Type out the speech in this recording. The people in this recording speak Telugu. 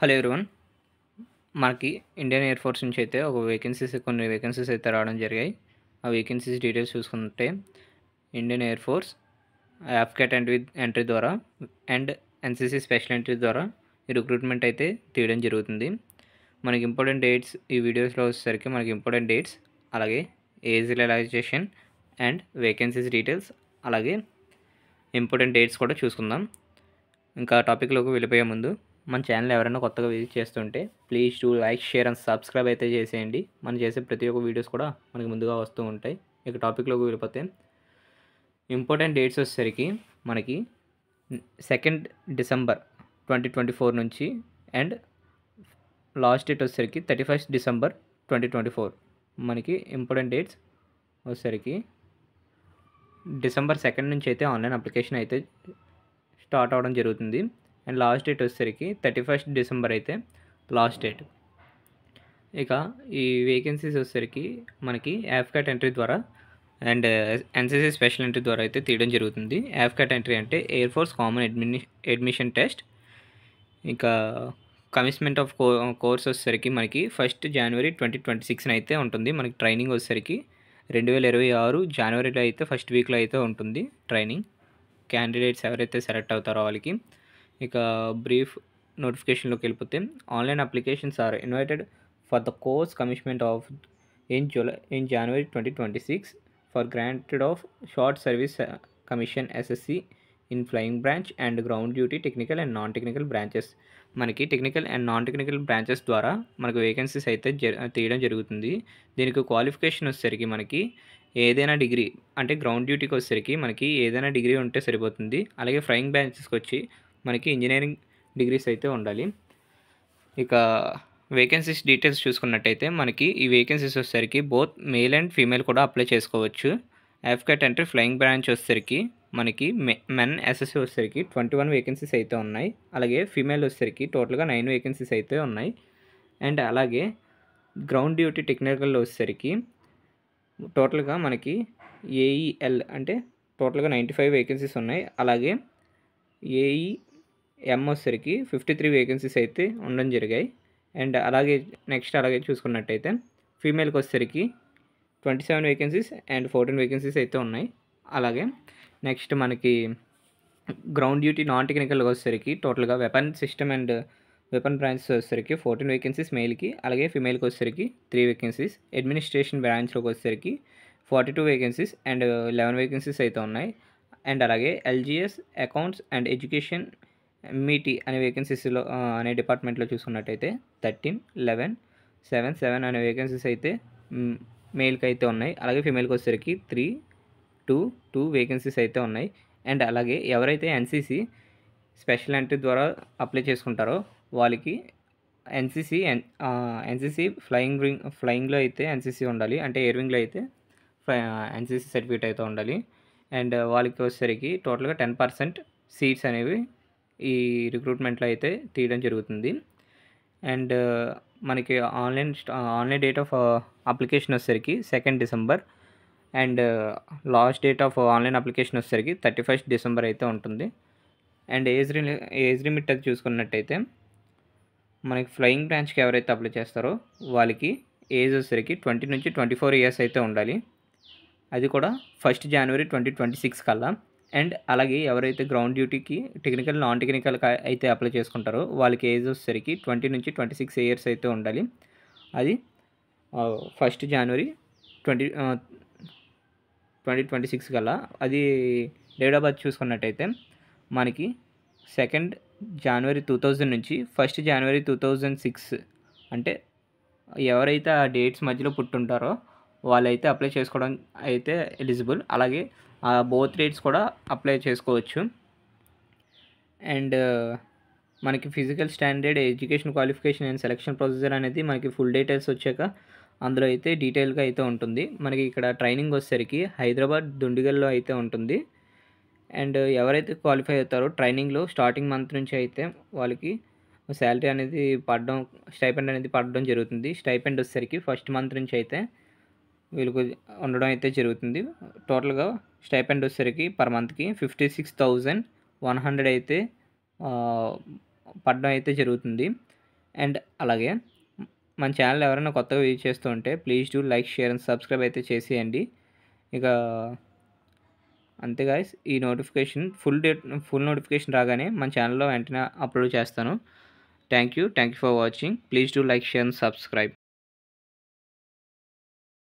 Hello everyone. మనకి ఇండియన్ ఎయిర్ ఫోర్స్ నుంచి అయితే కొన్ని వేకెన్సీస్ అయితే రావడం జరిగాయి. ఆ వేకెన్సీస్ డీటెయిల్స్ చూసుకుంటే ఇండియన్ ఎయిర్ ఫోర్స్ యాఫ్కాట్ ఎంట్రీ ద్వారా అండ్ ఎన్సీసీ స్పెషల్ ఎంట్రీ ద్వారా ఈ రిక్రూట్మెంట్ అయితే తీయడం జరుగుతుంది. మనకి ఇంపార్టెంట్ డేట్స్ ఈ వీడియోస్లో వచ్చేసరికి మనకి ఇంపార్టెంట్ డేట్స్, అలాగే age relaxation and vacancies details, అలాగే ఇంపార్టెంట్ డేట్స్ కూడా చూసుకుందాం. ఇంకా టాపిక్లోకి వెళ్ళిపోయే ముందు మన ఛానల్ ఎవరైనా కొత్తగా విజిట్ చేస్తుంటే please do like, share and subscribe అయితే చేసేయండి. మనం చేసే ప్రతి ఒక్క వీడియోస్ కూడా మనకి ముందుగా వస్తూ ఉంటాయి. ఇక టాపిక్లోకి వెళ్ళిపోతే ఇంపార్టెంట్ డేట్స్ వచ్చేసరికి మనకి 2 డిసెంబర్ 2024 నుంచి అండ్ లాస్ట్ డేట్ వచ్చేసరికి 31 డిసెంబర్ 2024. మనకి ఇంపార్టెంట్ డేట్స్ వచ్చేసరికి డిసెంబర్ 2 నుంచి అయితే ఆన్లైన్ అప్లికేషన్ అయితే స్టార్ట్ అవ్వడం జరుగుతుంది. అండ్ లాస్ట్ డేట్ వచ్చేసరికి 31 డిసెంబర్ అయితే లాస్ట్ డేట్. ఇక ఈ వేకెన్సీస్ వచ్చేసరికి మనకి యాఫ్కాట్ ఎంట్రీ ద్వారా అండ్ ఎన్సీసీ స్పెషల్ ఎంట్రీ ద్వారా అయితే తీయడం జరుగుతుంది. యాఫ్కాట్ ఎంట్రీ అంటే air force common admission test. ఇంకా కమిట్మెంట్ ఆఫ్ కోర్స్ వచ్చేసరికి మనకి 1 జనవరి 2026 అయితే ఉంటుంది. మనకి ట్రైనింగ్ వచ్చేసరికి 2026 జనవరిలో అయితే ఫస్ట్ వీక్లో అయితే ఉంటుంది ట్రైనింగ్. క్యాండిడేట్స్ ఎవరైతే సెలెక్ట్ అవుతారో వాళ్ళకి. ఇక బ్రీఫ్ నోటిఫికేషన్లోకి వెళ్ళిపోతే online applications are invited for the course commitment of in January 2026 for granted of short service commission SSC in flying branch and ground duty technical and non technical branches. మనకి technical and non technical branches ద్వారా మనకు వేకెన్సీస్ అయితే తీయడం జరుగుతుంది. దీనికి క్వాలిఫికేషన్ వచ్చేసరికి మనకి ఏదైనా డిగ్రీ, అంటే గ్రౌండ్ డ్యూటీకి వచ్చేసరికి మనకి ఏదైనా డిగ్రీ ఉంటే సరిపోతుంది. అలాగే ఫ్లయింగ్ బ్రాంచెస్కి వచ్చి మనకి ఇంజనీరింగ్ డిగ్రీస్ అయితే ఉండాలి. ఇక వేకెన్సీస్ డీటెయిల్స్ చూసుకున్నట్టయితే మనకి ఈ వేకెన్సీస్ వచ్చేసరికి బోత్ మేల్ అండ్ ఫీమేల్ కూడా అప్లై చేసుకోవచ్చు. యాఫ్కాట్ అంటే ఫ్లయింగ్ బ్రాంచ్ వచ్చేసరికి మనకి మెన్ ఎస్ఎస్సి వచ్చేసరికి 21 వేకెన్సీస్ అయితే ఉన్నాయి. అలాగే ఫీమేల్ వచ్చేసరికి టోటల్గా 9 వేకెన్సీస్ అయితే ఉన్నాయి. అండ్ అలాగే గ్రౌండ్ డ్యూటీ టెక్నికల్ వచ్చేసరికి టోటల్గా మనకి ఏఈఎల్ అంటే టోటల్గా 95 వేకెన్సీస్ ఉన్నాయి. అలాగే ఏఈఎం వచ్చేసరికి 53 వేకెన్సీస్ అయితే ఉండడం జరిగాయి. అండ్ అలాగే అలాగే చూసుకున్నట్టయితే ఫీమేల్కి వచ్చేసరికి 27 వేకెన్సీస్ అండ్ 14 వేకెన్సీస్ అయితే ఉన్నాయి. అలాగే నెక్స్ట్ మనకి గ్రౌండ్ డ్యూటీ నాన్ టెక్నికల్గా వచ్చేసరికి టోటల్గా weapon system and weapon branches వచ్చేసరికి 14 వేకెన్సీస్ మేల్కి, అలాగే ఫీమేల్కి వచ్చేసరికి 3 వేకెన్సీస్. అడ్మినిస్ట్రేషన్ బ్రాంచ్లోకి వచ్చేసరికి 42 వేకెన్సీస్ అండ్ 11 వేకెన్సీస్ అయితే ఉన్నాయి. అండ్ అలాగే LGS accounts and education MET అనే వేకెన్సీస్లో అనే డిపార్ట్మెంట్లో చూసుకున్నట్టయితే 13, 11, 7, 7 అనే వేకెన్సీస్ అయితే మేల్కి అయితే ఉన్నాయి. అలాగే ఫీమేల్కి వచ్చేసరికి 3, 2, 2 వేకెన్సీస్ అయితే ఉన్నాయి. అండ్ అలాగే ఎవరైతే ఎన్సీసీ స్పెషల్ ఎంట్రీ ద్వారా అప్లై చేసుకుంటారో వాళ్ళకి ఎన్సీసీ ఫ్లయింగ్లో అయితే ఎన్సీసీ ఉండాలి, అంటే ఎయిర్ వింగ్లో అయితే ఎన్సీసీ సర్టిఫికేట్ అయితే ఉండాలి. అండ్ వాళ్ళకి వచ్చేసరికి టోటల్గా 10% సీట్స్ అనేవి ఈ రిక్రూట్మెంట్లో అయితే తీయడం జరుగుతుంది. అండ్ మనకి ఆన్లైన్ డేట్ ఆఫ్ అప్లికేషన్ వచ్చేసరికి 2 December and last date of online application వచ్చేసరికి 31 డిసెంబర్ అయితే ఉంటుంది. అండ్ ఏజ్ లిమిట్ అది చూసుకున్నట్టయితే మనకి ఫ్లయింగ్ బ్రాంచ్కి ఎవరైతే అప్లై చేస్తారో వాళ్ళకి ఏజ్ వచ్చేసరికి 20 నుంచి 24 ఇయర్స్ అయితే ఉండాలి. అది కూడా 1 జనవరి 2026 కల్లా. అండ్ అలాగే ఎవరైతే గ్రౌండ్ డ్యూటీకి టెక్నికల్ నాన్ టెక్నికల్ అయితే అప్లై చేసుకుంటారో వాళ్ళకి ఏజ్ వచ్చేసరికి 20 నుంచి 26 ఇయర్స్ అయితే ఉండాలి. అది 1 జనవరి 2026 కల్లా. అది డేట్ ఆఫ్ బర్త్ చూసుకున్నట్టయితే మనకి 2 జనవరి 2000 నుంచి 1 జనవరి 2006, అంటే ఎవరైతే ఆ డేట్స్ మధ్యలో పుట్టుంటారో వాళ్ళైతే అప్లై చేసుకోవడం అయితే ఎలిజిబుల్. అలాగే ఆ బోత్ డేట్స్ కూడా అప్లై చేసుకోవచ్చు. అండ్ మనకి physical standard, education qualification and selection procedure అనేది మనకి ఫుల్ డీటెయిల్స్ వచ్చాక అందులో అయితే డీటెయిల్గా అయితే ఉంటుంది. మనకి ఇక్కడ ట్రైనింగ్ వచ్చేసరికి హైదరాబాద్ దుండిగల్లో అయితే ఉంటుంది. అండ్ ఎవరైతే క్వాలిఫై అవుతారో ట్రైనింగ్లో స్టార్టింగ్ మంత్ నుంచి అయితే వాళ్ళకి శాలరీ అనేది స్టైపెండ్ అనేది పడడం జరుగుతుంది. స్టైపెండ్ వచ్చేసరికి ఫస్ట్ మంత్ నుంచి అయితే వీళ్ళకు ఉండడం అయితే జరుగుతుంది. టోటల్గా స్టైపెండ్ వచ్చేసరికి పర్ మంత్కి 56,100 అయితే పడడం అయితే జరుగుతుంది. అండ్ అలాగే మన ఛానల్ ఎవరైనా కొత్తగా విజిట్ చేస్తూ ఉంటే please do like, share and subscribe అయితే చేసేయండి. ఇక అంతే గాయ్స్, ఈ నోటిఫికేషన్ ఫుల్ నోటిఫికేషన్ రాగానే మన ఛానల్లో వెంటనే అప్లోడ్ చేస్తాను. Thank you for watching. Please do like, share and subscribe.